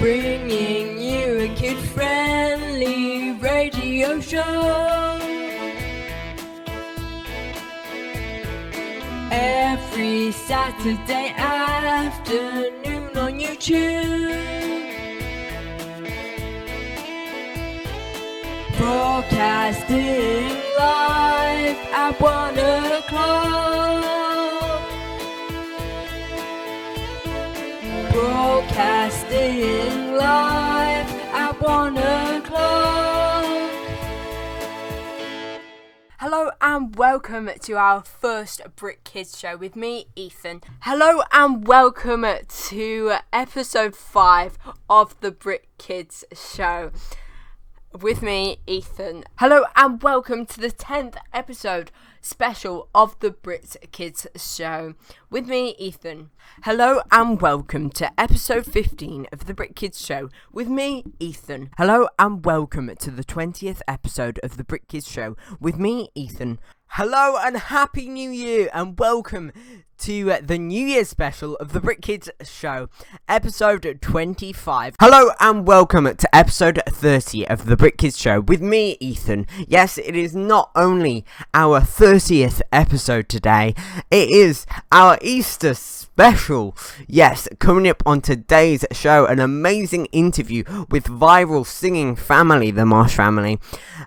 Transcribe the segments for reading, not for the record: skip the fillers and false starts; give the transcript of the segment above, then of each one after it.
bringing you a kid-friendly radio show. Every Saturday afternoon on YouTube. Broadcasting live at 1 o'clock. Broadcasting live at 1 o'clock. Hello and welcome to our first Brit Kids show with me, Ethan. Hello and welcome to episode 5 of the Brit Kids show with me, Ethan. Hello and welcome to the 10th episode special of the Brit Kids show with me, Ethan. Hello and welcome to episode 15 of the Brit Kids show with me, Ethan. Hello and welcome to the 20th episode of the Brit Kids show with me, Ethan. Hello and happy new year and welcome to the New Year's special of the Brit Kids show, episode 25. Hello and welcome to episode 30 of the Brit Kids show with me, Ethan. Yes, it is not only our 30th episode today, it is our Easter special. Yes, coming up on today's show, an amazing interview with viral singing family, the Marsh family,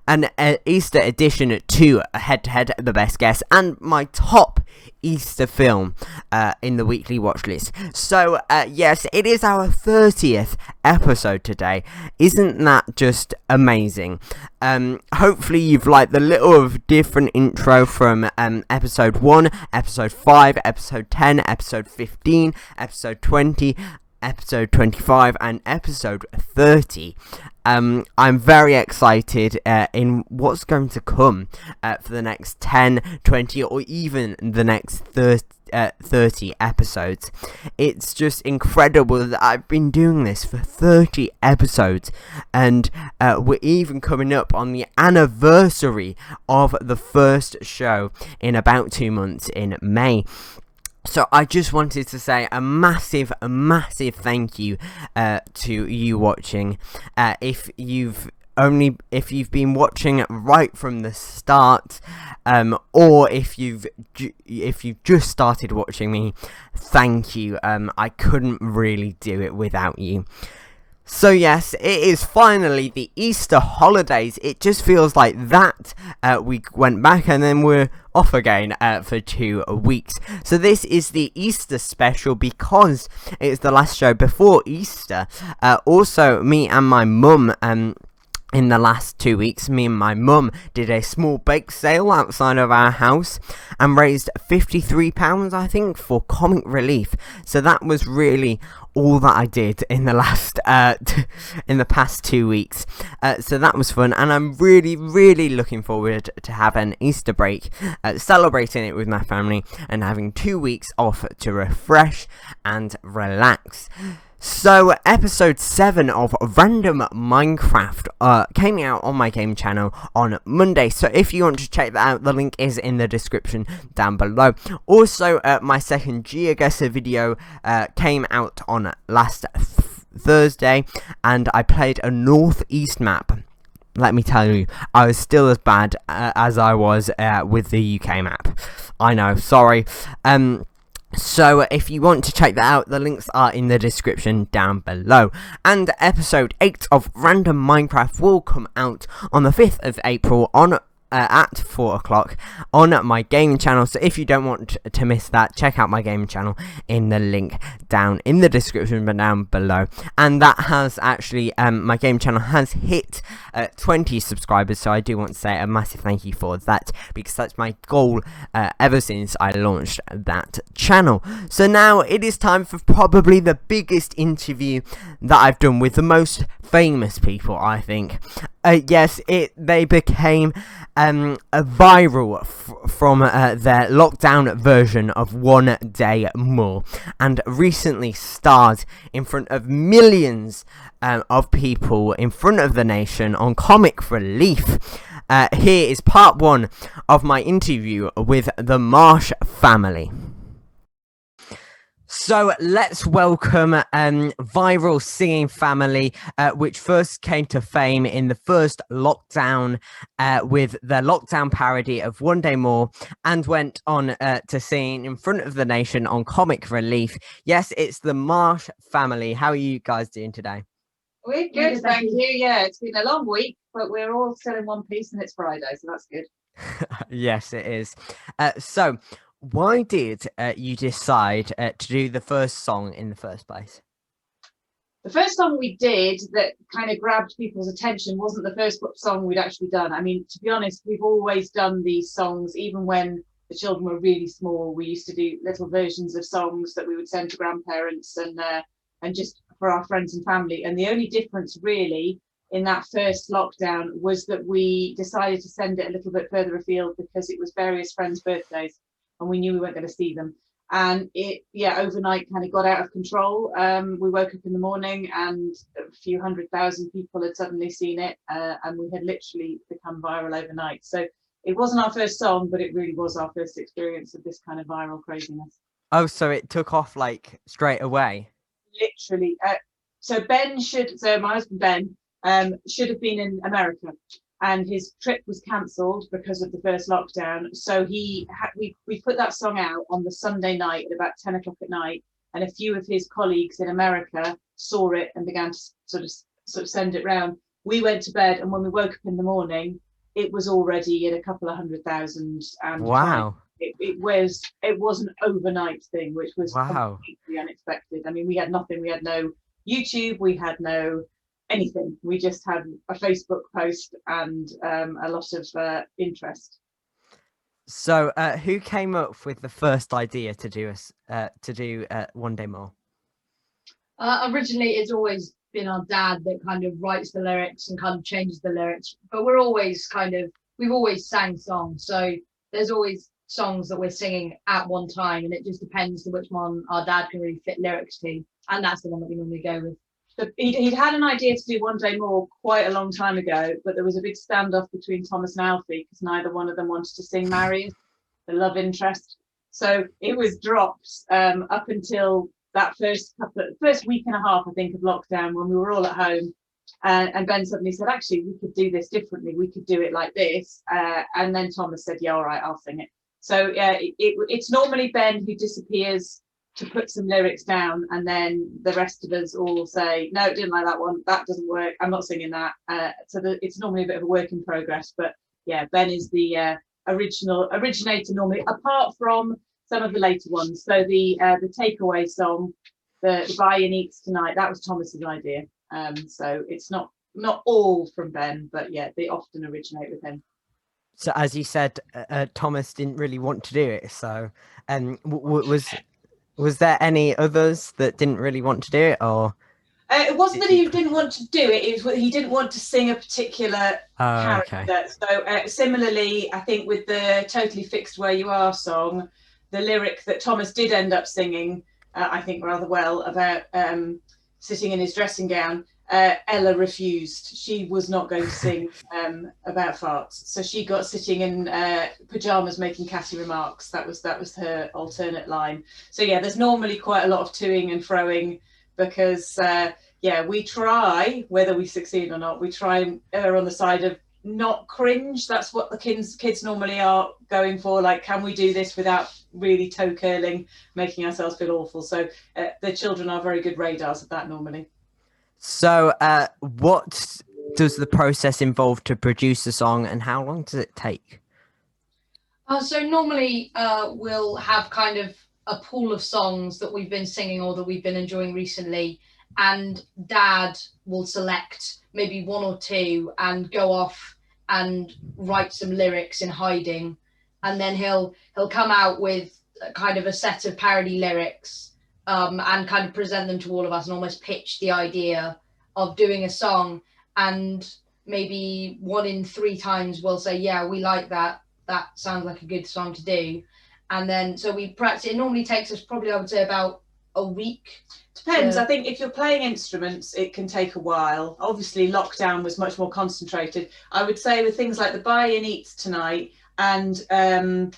an Easter edition to Head to Head, the best guess, and my top Easter film in the weekly watch list. So yes, it is our 30th episode today. Isn't that just amazing? Hopefully you've liked the little of different intro from episode 1, episode 5, episode 10, episode 15, episode 20, episode 25 and episode 30. I'm very excited in what's going to come for the next 10, 20 or even the next 30 episodes. It's just incredible that I've been doing this for 30 episodes, and we're even coming up on the anniversary of the first show in about 2 months in May. So I just wanted to say a massive thank you to you watching. If you've been watching right from the start, or if you've just started watching me, thank you. I couldn't really do it without you. So yes, it is finally the Easter holidays. It just feels like that we went back and then we're off again for 2 weeks. So this is the Easter special because it's the last show before Easter. Also, me and my mum, in the last 2 weeks, me and my mum did a small bake sale outside of our house and raised £53, I think, for comic relief. So that was really all that I did in the last in the past 2 weeks. So that was fun, and I'm really looking forward to have an Easter break, celebrating it with my family and having 2 weeks off to refresh and relax. So, episode 7 of Random Minecraft came out on my game channel on Monday. So, if you want to check that out, the link is in the description down below. Also, my second GeoGuessr video came out on last Thursday, and I played a northeast map. Let me tell you, I was still as bad as I was with the UK map. I know, sorry. So if you want to check that out, the links are in the description down below. And episode 8 of Random Minecraft will come out on the 5th of April on at 4 o'clock on my gaming channel. So if you don't want to miss that, check out my gaming channel in the link down in the description down below. And that has actually, my gaming channel has hit 20 subscribers, so I do want to say a massive thank you for that, because that's my goal ever since I launched that channel. So now it is time for probably the biggest interview that I've done with the most famous people, I think. Yes, they became viral from their lockdown version of One Day More, and recently starred in front of millions of people in front of the nation on comic relief. Here is part 1 of my interview with the Marsh family. So let's welcome viral singing family, which first came to fame in the first lockdown with their lockdown parody of One Day More, and went on to sing in front of the nation on Comic Relief. Yes, it's the Marsh family. How are you guys doing today? We're good, thank you. Yeah, it's been a long week, but we're all still in one piece and it's Friday, so that's good. Yes, it is. So why did you decide to do the first song in the first place? The first song we did that kind of grabbed people's attention wasn't the first song we'd actually done. I mean, to be honest, we've always done these songs, even when the children were really small. We used to do little versions of songs that we would send to grandparents and just for our friends and family. And the only difference really in that first lockdown was that we decided to send it a little bit further afield because it was various friends' birthdays and we knew we weren't going to see them. And it, overnight kind of got out of control. We woke up in the morning and a few 100,000 people had suddenly seen it, and we had literally become viral overnight. So it wasn't our first song, but it really was our first experience of this kind of viral craziness. Oh, so it took off like straight away? Literally. So my husband Ben should have been in America, and his trip was cancelled because of the first lockdown. So we put that song out on the Sunday night at about 10 o'clock at night, and a few of his colleagues in America saw it and began to sort of send it round. We went to bed, and when we woke up in the morning, it was already at a couple of 100,000. And wow. It was an overnight thing, which was completely unexpected. I mean, we had nothing. We had no YouTube. We had no anything. We just had a Facebook post and a lot of interest. So who came up with the first idea to do One Day More? Originally it's always been our dad that kind of writes the lyrics and kind of changes the lyrics, but we've always sang songs, so there's always songs that we're singing at one time, and it just depends to which one our dad can really fit lyrics to, and that's the one that we normally go with. He'd had an idea to do One Day More quite a long time ago, but there was a big standoff between Thomas and Alfie because neither one of them wanted to sing Marius, the love interest. So it was dropped up until that first week and a half, I think, of lockdown, when we were all at home. And Ben suddenly said, actually, we could do this differently. We could do it like this. And then Thomas said, yeah, all right, I'll sing it. So it's normally Ben who disappears to put some lyrics down, and then the rest of us all say, no, didn't like that one, that doesn't work, I'm not singing that. It's normally a bit of a work in progress, but yeah, Ben is the originator normally, apart from some of the later ones. So the takeaway song, the Buy and Eats Tonight, that was Thomas's idea. So it's not all from Ben, but yeah, they often originate with him. So as you said, Thomas didn't really want to do it, so was there any others that didn't really want to do it, or? It wasn't that he didn't want to do it, it was he didn't want to sing a particular character. Okay. So similarly, I think with the Totally Fixed Where You Are song, the lyric that Thomas did end up singing, I think rather well, about sitting in his dressing gown, Ella refused. She was not going to sing about farts, so she got sitting in pajamas making catty remarks. That was her alternate line. So yeah, there's normally quite a lot of toing and froing because we try, whether we succeed or not, we try and err on the side of not cringe. That's what the kids normally are going for, like, can we do this without really toe curling, making ourselves feel awful? So the children are very good radars at that normally. So what does the process involve to produce a song, and how long does it take? So normally we'll have kind of a pool of songs that we've been singing or that we've been enjoying recently, and Dad will select maybe one or two and go off and write some lyrics in hiding, and then he'll come out with kind of a set of parody lyrics and kind of present them to all of us and almost pitch the idea of doing a song. And maybe 1 in 3 times we'll say, yeah, we like that sounds like a good song to do. And then so we practice. It normally takes us probably, I would say, about a week. Depends. I think if you're playing instruments, it can take a while. Obviously lockdown was much more concentrated. I would say with things like the Buy and Eats Tonight and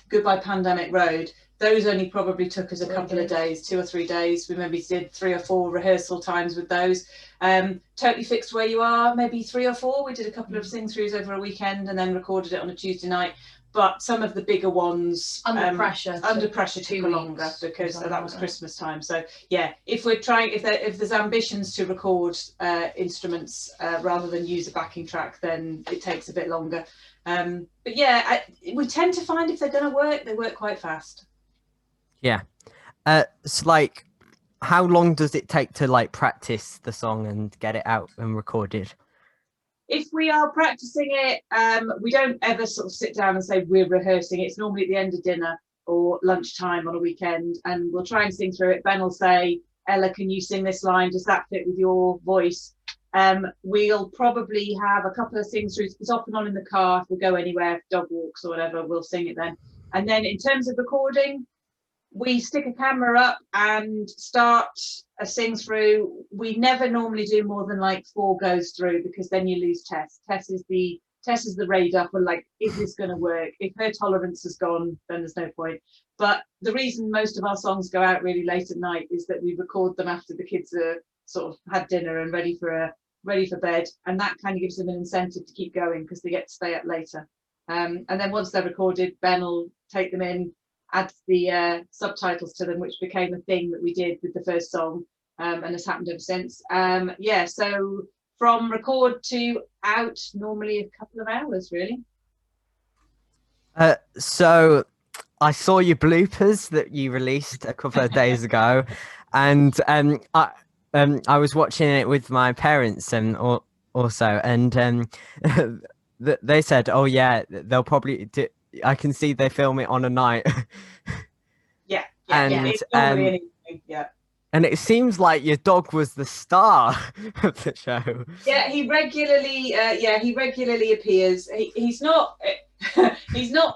Goodbye Pandemic Road, those only probably took us a couple of days, 2 or 3 days. We maybe did 3 or 4 rehearsal times with those. Totally Fixed Where You Are, maybe 3 or 4. We did a couple of sing-throughs over a weekend and then recorded it on a Tuesday night. But some of the bigger ones Under Pressure took longer because that was Christmas time. So yeah, if we're trying, if there's ambitions to record instruments rather than use a backing track, then it takes a bit longer. But yeah, we tend to find if they're going to work, they work quite fast. Yeah. It's like, how long does it take to like practice the song and get it out and recorded? If we are practicing it, we don't ever sort of sit down and say we're rehearsing. It's normally at the end of dinner or lunchtime on a weekend, and we'll try and sing through it. Ben will say, Ella, can you sing this line? Does that fit with your voice? We'll probably have a couple of sing-throughs. It's off and on in the car. If we go anywhere, dog walks or whatever, we'll sing it then. And then in terms of recording, we stick a camera up and start a sing through. We never normally do more than like 4 goes through, because then you lose Tess. Tess is the radar for like, is this going to work? If her tolerance has gone, then there's no point. But the reason most of our songs go out really late at night is that we record them after the kids are sort of had dinner and ready for bed, and that kind of gives them an incentive to keep going because they get to stay up later. And then once they're recorded, Ben will take them in, add the subtitles to them, which became a thing that we did with the first song, and has happened ever since. Yeah, so from record to out, normally a couple of hours, really. So I saw your bloopers that you released a couple of days ago, and I was watching it with my parents and also, and they said, "Oh yeah, they'll probably do." I can see they film it on a night. Yeah, and it's normally an evening, yeah. And it seems like your dog was the star of the show. Yeah, he regularly appears. He's not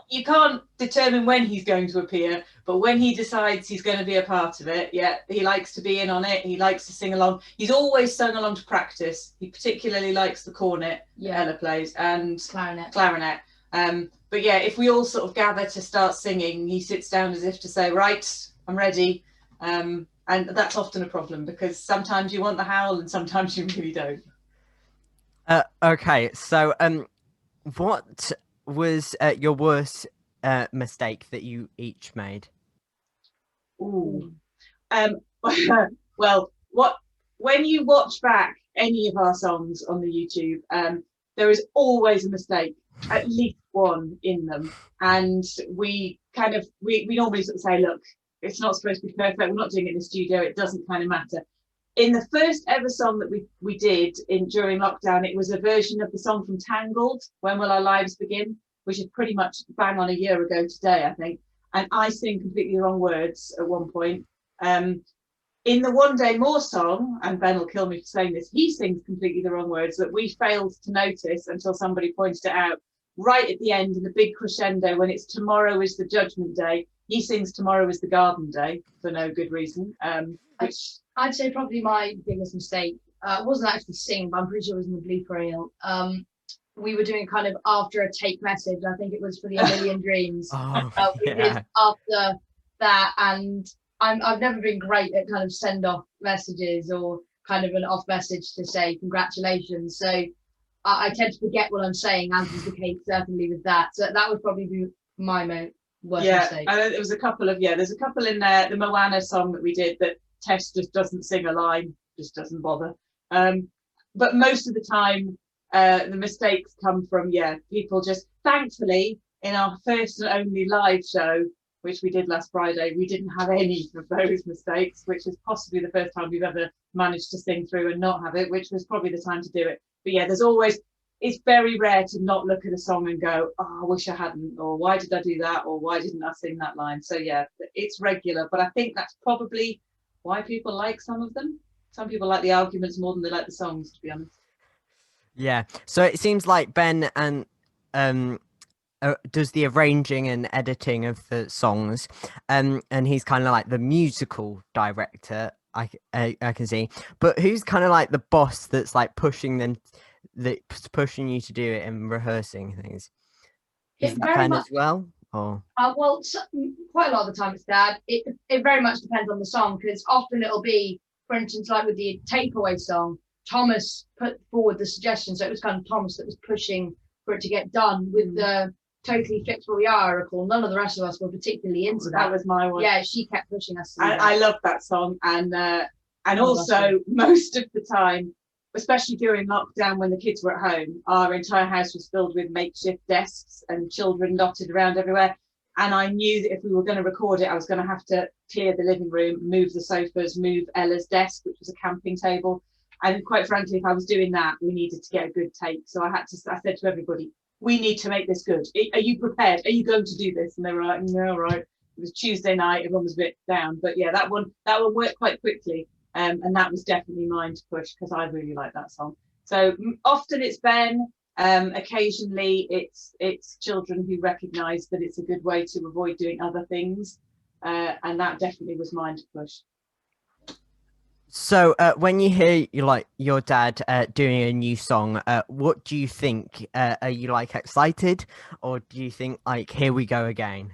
you can't determine when he's going to appear, but when he decides he's going to be a part of it, yeah, he likes to be in on it. He likes to sing along. He's always sung along to practice. He particularly likes the cornet Ella plays and clarinet. But yeah, if we all sort of gather to start singing, he sits down as if to say, right, I'm ready. And that's often a problem because sometimes you want the howl and sometimes you really don't. Okay, so what was your worst mistake that you each made? Ooh. Well, when you watch back any of our songs on the YouTube, there is always a mistake, at least one in them, and we normally sort of say, look, it's not supposed to be perfect, we're not doing it in the studio, it doesn't kind of matter. In the first ever song that we did during lockdown, it was a version of the song from Tangled, When Will Our Lives Begin, which is pretty much bang on a year ago today, I think, and I sing completely the wrong words at one point. In the One Day More song, and Ben will kill me for saying this, he sings completely the wrong words that we failed to notice until somebody pointed it out. Right at the end, in the big crescendo, when it's tomorrow is the judgment day, he sings tomorrow is the garden day for no good reason. Which I'd say probably my biggest mistake wasn't actually singing, but I'm pretty sure it was in the blooper reel. We were doing kind of after a take message. I think it was for the A Million Dreams. We did after that, and I've never been great at kind of send off messages or kind of an off message to say congratulations. So I tend to forget what I'm saying, as is the case certainly with that. So that would probably be my worst mistake. And there was a couple of there's a couple in there. The Moana song that we did that Tess just doesn't sing a line, just doesn't bother. But most of the time, the mistakes come from people just, thankfully, in our first and only live show, which we did last Friday, we didn't have any of those mistakes, which is possibly the first time we've ever managed to sing through and not have it, which was probably the time to do it. But yeah, it's very rare to not look at a song and go, oh, I wish I hadn't, or why did I do that, or why didn't I sing that line? So yeah, it's regular, but I think that's probably why people like some of them. Some people like the arguments more than they like the songs, to be honest. Yeah, so it seems like Ben and does the arranging and editing of the songs, and he's kind of like the musical director. I can see, but who's kind of like the boss that's like pushing you to do it and rehearsing things? Is that Ben as well? Or Well, quite a lot of the time it's dad. It very much depends on the song, because often it'll be, for instance, like with the Takeaway song, Thomas put forward the suggestion, so it was kind of Thomas that was pushing for it to get done. With the Totally Fixed Where We Are, I recall none of the rest of us were particularly into that. That was my one. Yeah, she kept pushing us to do that. I love that song, and also most of the time, especially during lockdown when the kids were at home, our entire house was filled with makeshift desks and children dotted around everywhere. And I knew that if we were going to record it, I was going to have to clear the living room, move the sofas, move Ella's desk, which was a camping table. And quite frankly, if I was doing that, we needed to get a good take. So I said to everybody, we need to make this good. Are you prepared? Are you going to do this? And they were like, no, right. It was Tuesday night, everyone was a bit down. But yeah, that one worked quite quickly. And that was definitely mine to push, because I really like that song. So often it's Ben. Occasionally it's children who recognise that it's a good way to avoid doing other things. And that definitely was mine to push. so when you hear your dad doing a new song, what do you think? Are you like excited, or do you think like, here we go again?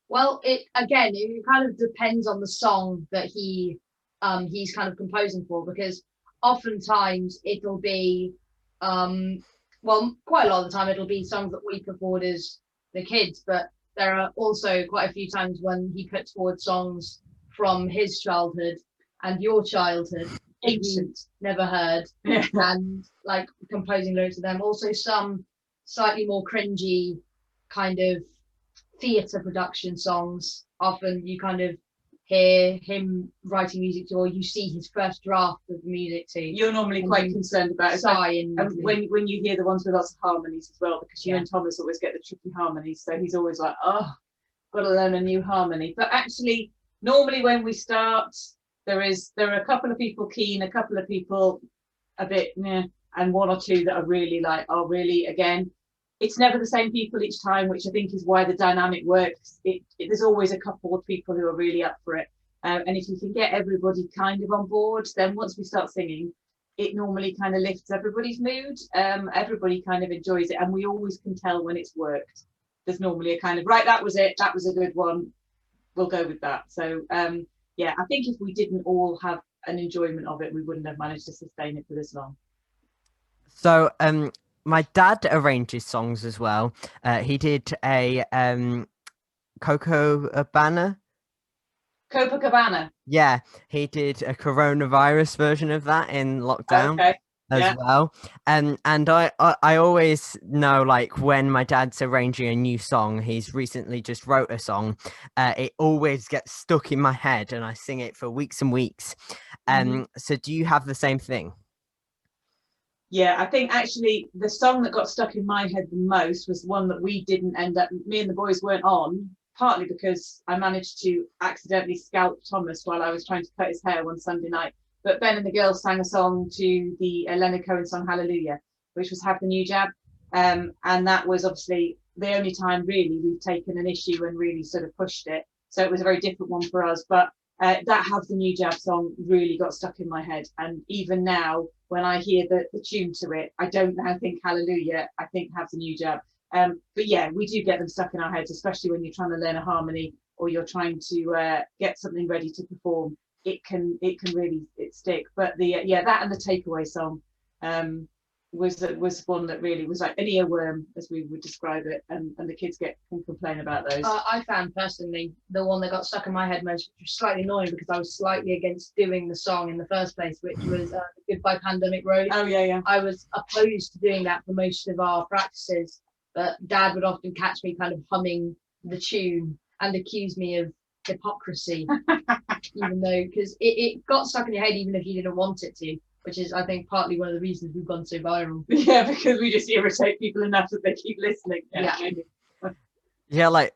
Well, it kind of depends on the song that he's kind of composing for, because oftentimes it'll be quite a lot of the time it'll be songs that we put forward as the kids, but there are also quite a few times when he puts forward songs from his childhood and your childhood, ancient, never heard, and like composing lyrics to them. Also some slightly more cringy kind of theatre production songs. Often you kind of hear him writing music to, or you see his first draft of the music to. You're normally quite concerned about it. And when you hear the ones with lots of harmonies as well, because you and Thomas always get the tricky harmonies, so he's always like, oh, got to learn a new harmony. But actually, normally when we start, there are a couple of people keen, a couple of people a bit meh, and one or two that are really like, oh, really, again. It's never the same people each time, which I think is why the dynamic works. There's always a couple of people who are really up for it. And if you can get everybody kind of on board, then once we start singing, it normally kind of lifts everybody's mood. Everybody kind of enjoys it. And we always can tell when it's worked. There's normally a kind of, right, that was it. That was a good one. We'll go with that. So, yeah, I think if we didn't all have an enjoyment of it, we wouldn't have managed to sustain it for this long. So, my dad arranges songs as well. He did a Copacabana. Yeah, he did a coronavirus version of that in lockdown as well. And I always know, like, when my dad's arranging a new song, he's recently just wrote a song. It always gets stuck in my head, and I sing it for weeks and weeks. So do you have the same thing? Yeah, I think actually the song that got stuck in my head the most was one that we didn't end up, me and the boys weren't on, partly because I managed to accidentally scalp Thomas while I was trying to cut his hair one Sunday night. But Ben and the girls sang a song to the Leonard Cohen song Hallelujah, which was Have the New Jab. And that was obviously the only time really we've taken an issue and really sort of pushed it. So it was a very different one for us. But that Have the New Jab song really got stuck in my head. And even now, when I hear the tune to it, I don't now think Hallelujah, I think Have the New Jab. But yeah, we do get them stuck in our heads, especially when you're trying to learn a harmony or you're trying to get something ready to perform. It can really stick. But that and the Takeaway song was one that really was like an earworm, as we would describe it, and the kids can complain about those. I found personally the one that got stuck in my head most, which was slightly annoying because I was slightly against doing the song in the first place, which was Goodbye Pandemic Road. Oh yeah. I was opposed to doing that for most of our practices, but Dad would often catch me kind of humming the tune and accuse me of hypocrisy, even though, because it got stuck in your head even if you didn't want it to, which is, I think, partly one of the reasons we've gone so viral. Yeah, because we just irritate people enough that they keep listening. Yeah, like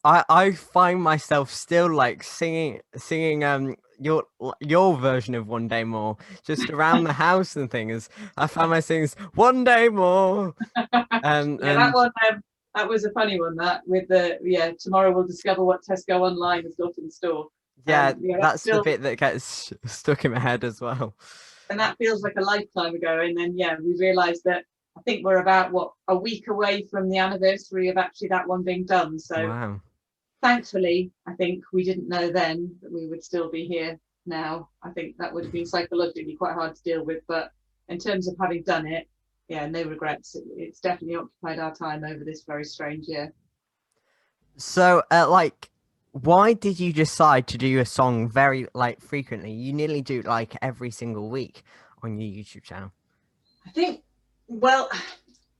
I find myself still like singing your version of One Day More just around the house and things. I found my sings One Day More. That one. That was a funny one. That with tomorrow we'll discover what Tesco Online has got in store. That's the bit that gets stuck in my head as well. And that feels like a lifetime ago. And then we realised that I think we're about a week away from the anniversary of actually that one being done. So Wow. thankfully, I think we didn't know then that we would still be here now. I think that would have been psychologically quite hard to deal with, but in terms of having done it, yeah, no regrets. It's definitely occupied our time over this very strange year. So, why did you decide to do a song very frequently? You nearly do it every single week on your YouTube channel. I think, well,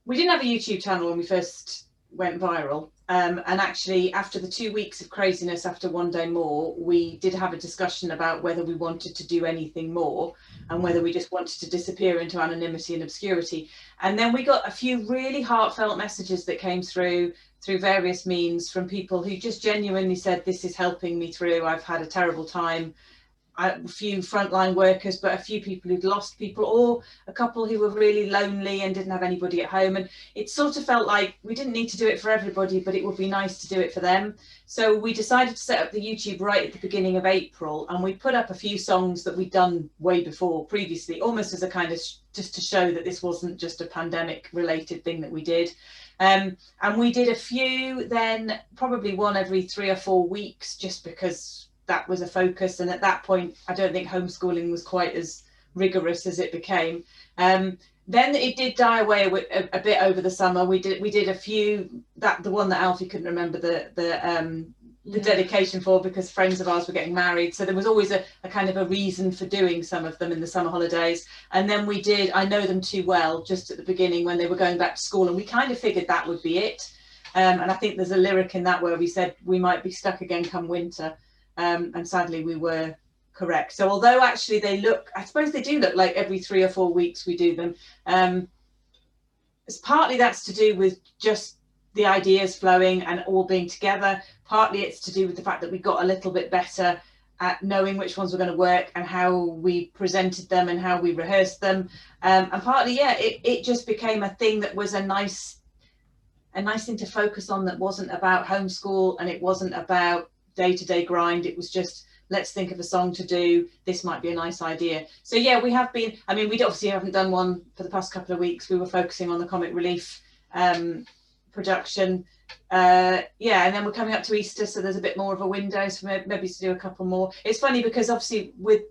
we didn't have a YouTube channel when we first went viral. And actually, after the 2 weeks of craziness after One Day More, we did have a discussion about whether we wanted to do anything more and whether we just wanted to disappear into anonymity and obscurity. And then we got a few really heartfelt messages that came through various means from people who just genuinely said, this is helping me through. I've had a terrible time. A few frontline workers, but a few people who'd lost people, or a couple who were really lonely and didn't have anybody at home. And it sort of felt like we didn't need to do it for everybody, but it would be nice to do it for them. So we decided to set up the YouTube right at the beginning of April, and we put up a few songs that we'd done way before previously, almost as a kind of just to show that this wasn't just a pandemic related thing that we did. And we did a few, then probably one every 3 or 4 weeks, just because that was a focus. And at that point, I don't think homeschooling was quite as rigorous as it became. Then it did die away a bit over the summer. We did a few, the one that Alfie couldn't remember the dedication for, because friends of ours were getting married. So there was always a kind of a reason for doing some of them in the summer holidays. And then we did I Know Them Too Well, just at the beginning when they were going back to school. And we kind of figured that would be it. And I think there's a lyric in that where we said we might be stuck again come winter. And sadly, we were correct. So although actually I suppose they do look like every 3 or 4 weeks we do them. Partly that's to do with just the ideas flowing and all being together. Partly it's to do with the fact that we got a little bit better at knowing which ones were going to work and how we presented them and how we rehearsed them. And partly, it just became a thing that was a nice thing to focus on, that wasn't about homeschool and it wasn't about day-to-day grind. It was just, let's think of a song to do. This might be a nice idea. So yeah, we have been, we obviously haven't done one for the past couple of weeks. We were focusing on the comic relief production. And then we're coming up to Easter, so there's a bit more of a window, so maybe to do a couple more. It's funny because obviously with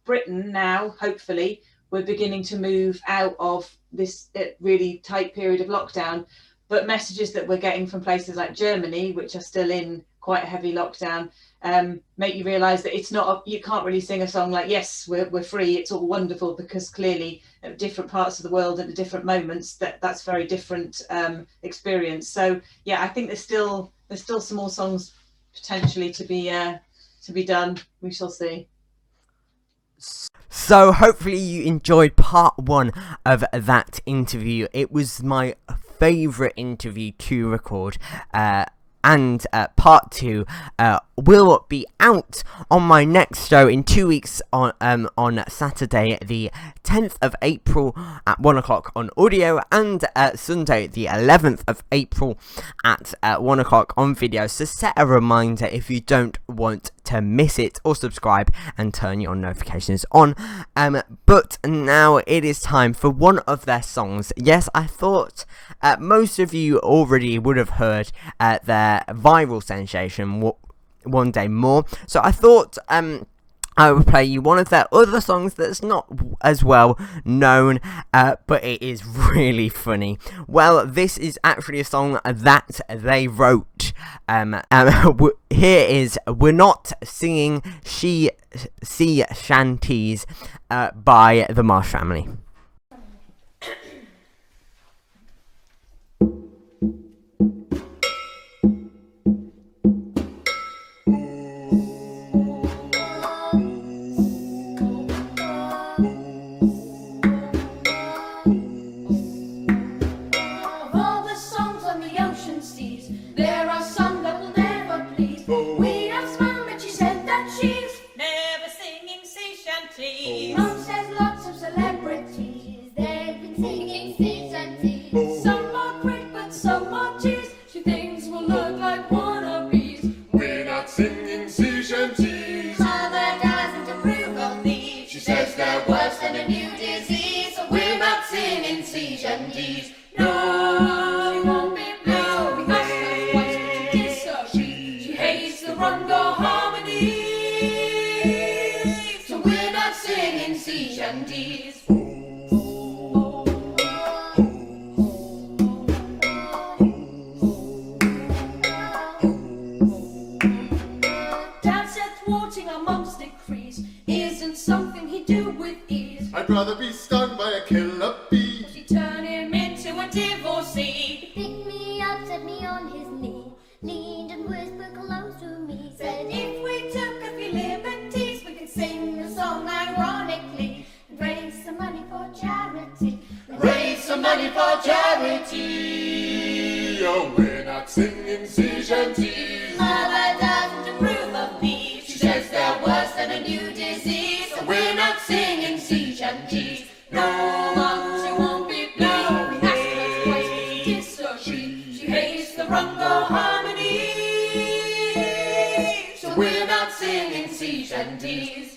Britain now, hopefully, we're beginning to move out of this really tight period of lockdown. But messages that we're getting from places like Germany, which are still in quite a heavy lockdown, make you realise that it's not, you can't really sing a song like, yes, we're free, it's all wonderful, because clearly at different parts of the world at different moments, that's very different experience. So yeah, I think there's still some more songs potentially to be done. We shall see. So hopefully you enjoyed part 1 of that interview. It was my favourite interview to record, and part 2 will be out on my next show in 2 weeks on Saturday the 10th of April at 1 o'clock on audio, and Sunday the 11th of April at 1 o'clock on video. So set a reminder if you don't want to miss it, or subscribe and turn your notifications on. But now it is time for one of their songs. Yes, I thought most of you already would have heard their viral sensation One Day More, so I thought I would play you one of their other songs that's not as well known, but it is really funny. Well, this is actually a song that they wrote. Here is We're Not Singing Sea Shanties by the Marsh family. Mum says lots of celebrities shanties. Dad said thwarting our mum's decrees isn't something he'd do with ease. I'd rather be stung by a killer bee. She turned him into a divorcee. Picked me up, set me on his knee, leaned and whispered close to me, Said if we took a few liberties, we could sing a song ironically and raise some money for charity. Raise some money for charity. Oh, we're not singing sea shanties. Mother doesn't approve of these. She says they're worse than a new disease. So we're not singing sea shanties. No, Mum, she won't be pleased. We asked her twice, but she disagreed. She hates the rungo harmony. So we're not singing sea shanties.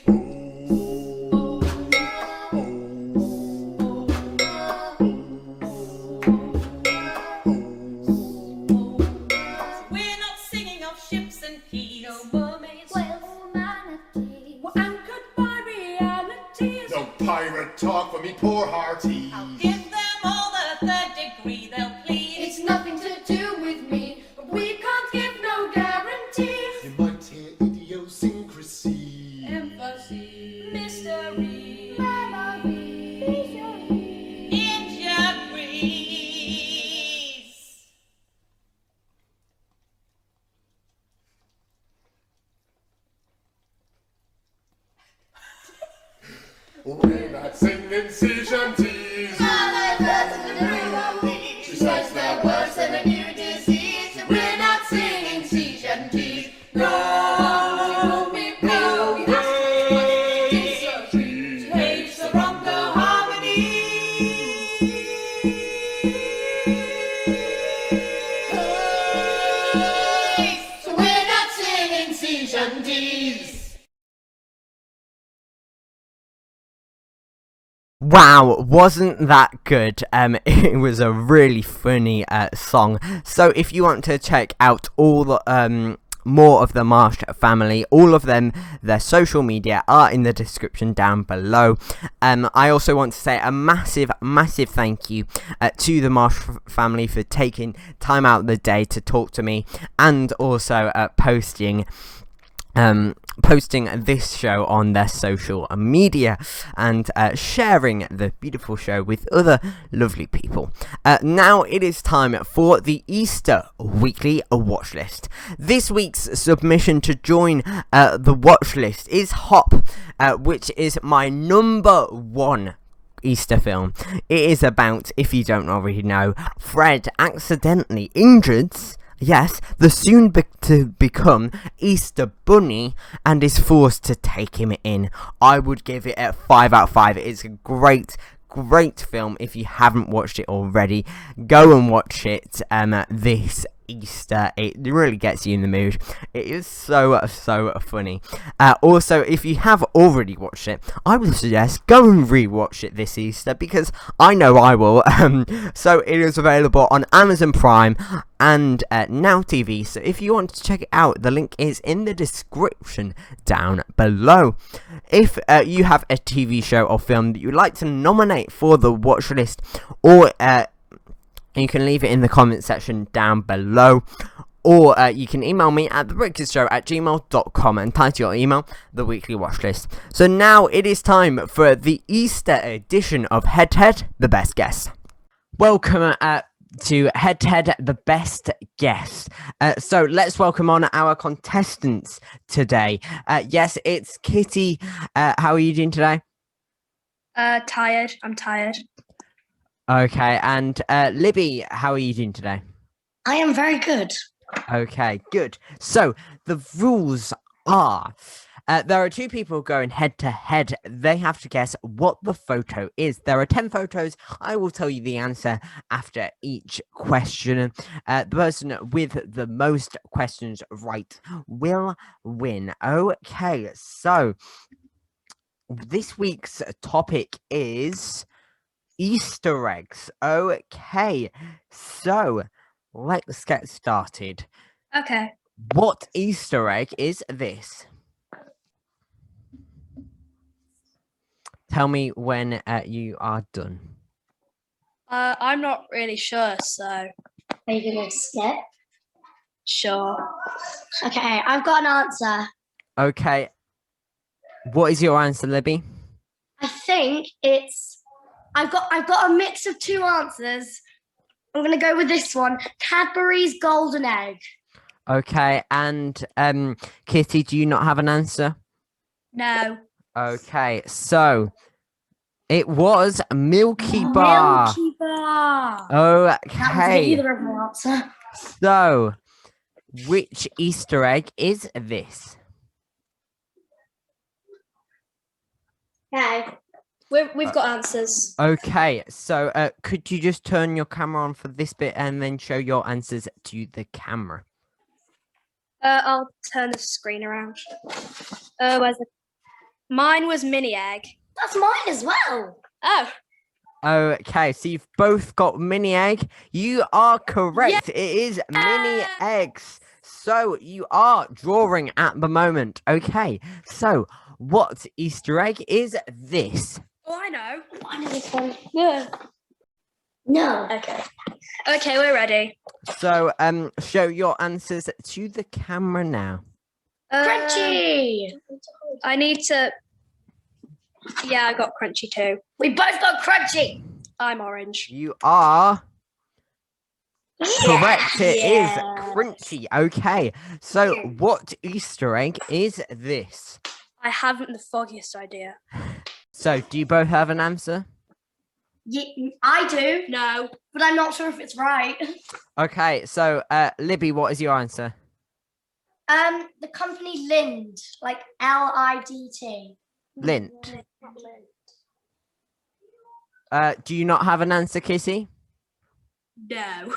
We're not singing of ships and peas. No mermaids. Whales, manatee. We're anchored by realities. No pirate talk for me poor hearties. I'll give them all the third degree. They'll please. It's nothing to do with me, but we can't give no guarantees. You might hear idiosyncrasy. Emphasis, mystery, Memory, injuries. We're not singing sea shanties. Mother doesn't approve of these. She says they're worse than a new disease. And we're not singing sea shanties. No, she won't be blue. We asked her twice, but she disagreed. She hates the rungo harmony. So we're not singing sea shanties. Wow, wasn't that good? It was a really funny song. So if you want to check out all more of the Marsh family, all of them, their social media are in the description down below. I also want to say a massive thank you to the Marsh family for taking time out of the day to talk to me, and also posting this show on their social media, and sharing the beautiful show with other lovely people. Now it is time for the Easter weekly watch list. This week's submission to join the watch list is Hop, which is my number one Easter film. It is about, if you don't already know, Fred accidentally injures the soon to become Easter Bunny, and is forced to take him in. I would give it a 5 out of 5. It's a great film. If you haven't watched it already, go and watch it this Easter. It really gets you in the mood. It is so funny. Also, if you have already watched it, I would suggest go and rewatch it this Easter, because I know I will. So it is available on Amazon Prime and Now TV. So if you want to check it out, the link is in the description down below. If you have a TV show or film that you'd like to nominate for the watch list, or you can leave it in the comment section down below, or you can email me at thebritkidshow@gmail.com and title your email The Weekly Watch List. So now it is time for the Easter edition of Head to Head, The Best Guess. Welcome to Head to Head, The Best Guess. So let's welcome on our contestants today. Yes, it's Kitty. How are you doing today? Tired. I'm tired. Okay, and Libby, how are you doing today? I am very good. Okay, good. So the rules are, there are two people going head to head. They have to guess what the photo is. There are 10 photos. I will tell you the answer after each question. The person with the most questions right will win. Okay, so this week's topic is Easter eggs. Okay, so let's get started. Okay. What Easter egg is this? Tell me when you are done. I'm not really sure, so Are you gonna skip? sure. Okay, I've got an answer. Okay. What is your answer, Libby? I think it's. I've got a mix of two answers. I'm gonna go with this one. Cadbury's golden egg. Okay, and Kitty, do you not have an answer? No. Okay, so it was Milky Bar. Milky Bar. That was Okay, either of my answer. so which Easter egg is this? Okay. We've got answers. Okay, so could you just turn your camera on for this bit and then show your answers to the camera? I'll turn the screen around. Where's the... Mine was mini egg. That's mine as well. Oh. Okay, so you've both got mini egg. You are correct. It is mini eggs. So you are drawing at the moment. Okay, so what Easter egg is this? Oh, I know. I know this one. Yeah. No. Okay. Okay, we're ready. So show your answers to the camera now. Crunchy. I need to... Yeah, I got crunchy too. We both got crunchy. I'm orange. You are correct. It is Yeah. crunchy. Okay, so what Easter egg is this? I haven't the foggiest idea. So do you both have an answer? Yeah, I do, No. but I'm not sure if it's right. Okay, so Libby, what is your answer? The company Lind, like Lidt. Lint. Do you not have an answer, Kitty? No.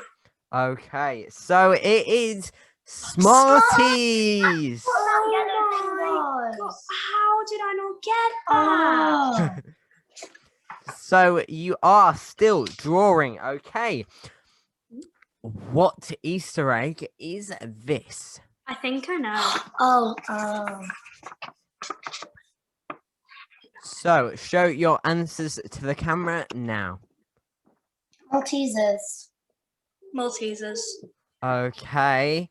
Okay, so it is Smarties. How did I not get that? So you are still drawing. Okay. What Easter egg is this? I think I know. Oh. So show your answers to the camera now. Maltesers. Maltesers. Okay.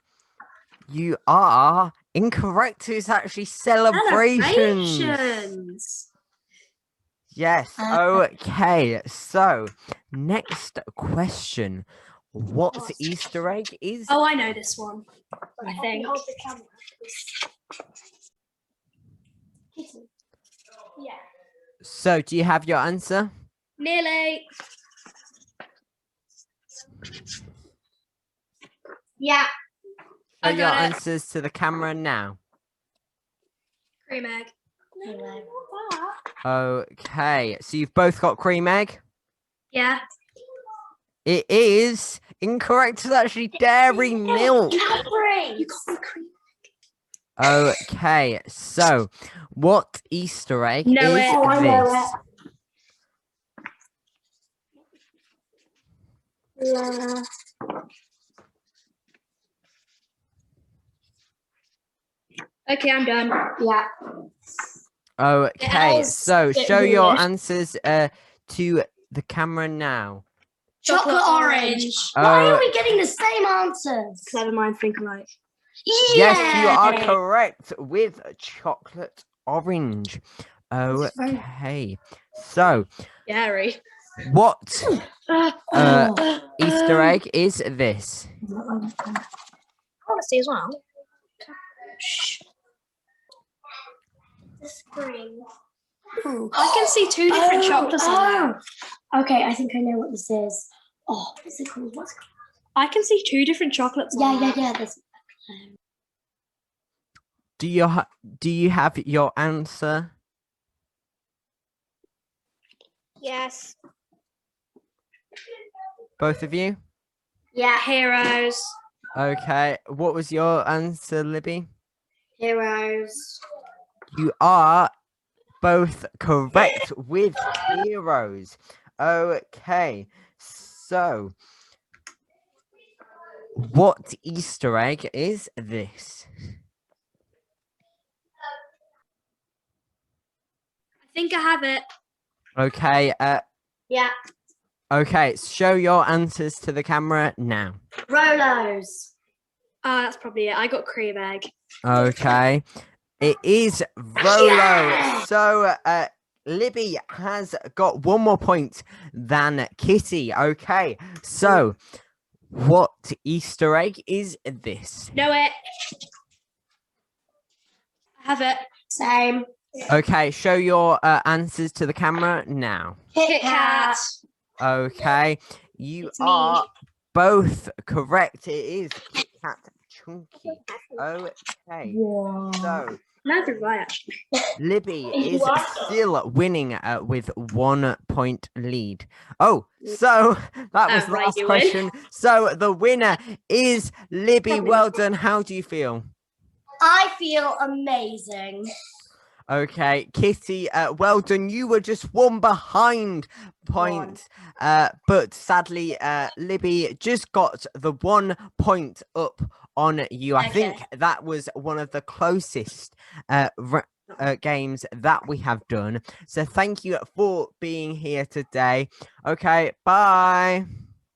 You are incorrect. It's actually celebrations. Celebrations. Yes. Okay. So next question. What Easter egg is? Oh, I know this one. I think. Yeah. So do you have your answer? Nearly. Yeah. Show I your got it. answers to the camera now. Cream egg. Okay. So you've both got cream egg. Yeah. It is incorrect. It's actually dairy milk. Cadbury. You got the cream. Okay. So what Easter egg Know is it. Oh, I know this? Yeah. Okay, I'm done. Yeah. Okay. else So get show your English? answers to the camera now. Chocolate orange. Oh. Why are we getting the same answers? Clever minds think alike. Yes, you are correct with chocolate orange. Okay. So Gary. what Easter egg is this? I want to see as well. The spring. I can see two different chocolates on there. Okay, I think I know what this is. Oh, what is it called? What's it called? I can see two different chocolates on there. Yeah. There's... Do you have your answer? Yes. Both of you? Yeah, Heroes. Okay. What was your answer, Libby? heroes. You are both correct with heroes. Okay. So what Easter egg is this? I think I have it. Okay. Yeah. Okay. Show your answers to the camera now. Rolos. That's probably it. I got cream egg. Okay. It is Rolo. Yeah! So, Libby has got one more point than Kitty. Okay. So, what Easter egg is this? Know it. I have it. Same. Okay. Show your answers to the camera now. Kit Kat. Okay. You It's me. are both correct. It is Kit Kat Chunky. Okay. So, Neither do I actually. Libby is still winning with 1 point lead. Oh, so that was the Right, last you win. question. So the winner is Libby. Well done. How do you feel? I feel amazing. Okay, Kitty, well done. You were just one behind point, but sadly, Libby just got the 1 point up on you. I think that was one of the closest games that we have done. So thank you for being here today. Okay, bye.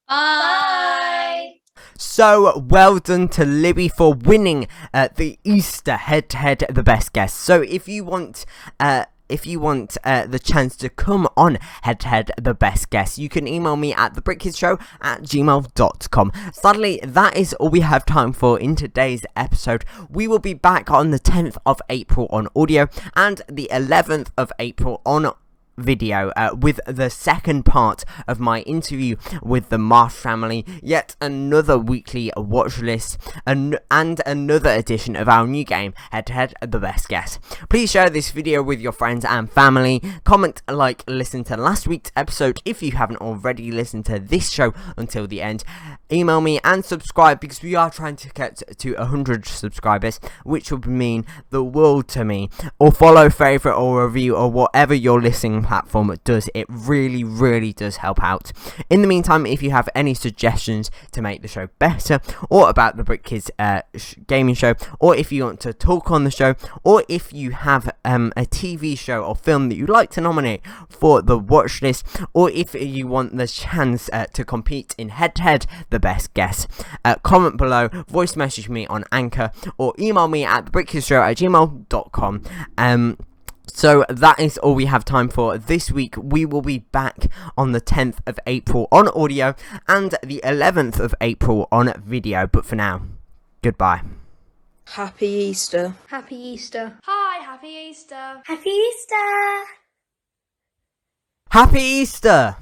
Bye. So well done to Libby for winning the Easter head-to-head the best guess. So if you want the chance to come on head-to-head the best guess, you can email me at thebritkidshow@gmail.com. Sadly, that is all we have time for in today's episode. We will be back on the 10th of April on audio and the 11th of April on video with the second part of my interview with the Marsh family, yet another weekly watch list, and another edition of our new game, Head to Head the Best Guess. Please share this video with your friends and family, comment, like, listen to last week's episode if you haven't already listened to this show until the end, email me and subscribe because we are trying to get to 100 subscribers, which would mean the world to me, or follow, favorite, or review, or whatever you're listening platform does. It really does help out. In the meantime, if you have any suggestions to make the show better, or about the Brit Kids gaming show, or if you want to talk on the show, or if you have a TV show or film that you'd like to nominate for the watch list, or if you want the chance to compete in head-to-head the best guess, comment below, voice message me on Anchor, or email me at thebritkidshow@gmail.com. So that is all we have time for this week. We will be back on the 10th of April on audio and the 11th of April on video. But for now, goodbye. Happy Easter. Happy Easter. Hi, happy Easter. Happy Easter. Happy Easter!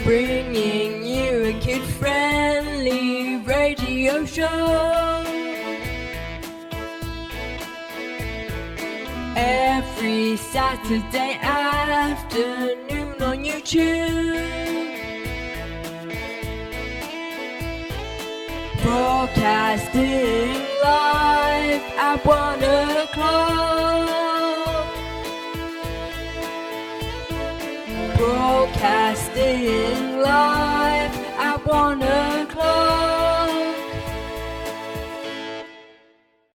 Bringing you a kid-friendly radio show. Every Saturday afternoon on YouTube. Broadcasting live at 1 o'clock. Broadcasting live at 1 o'clock.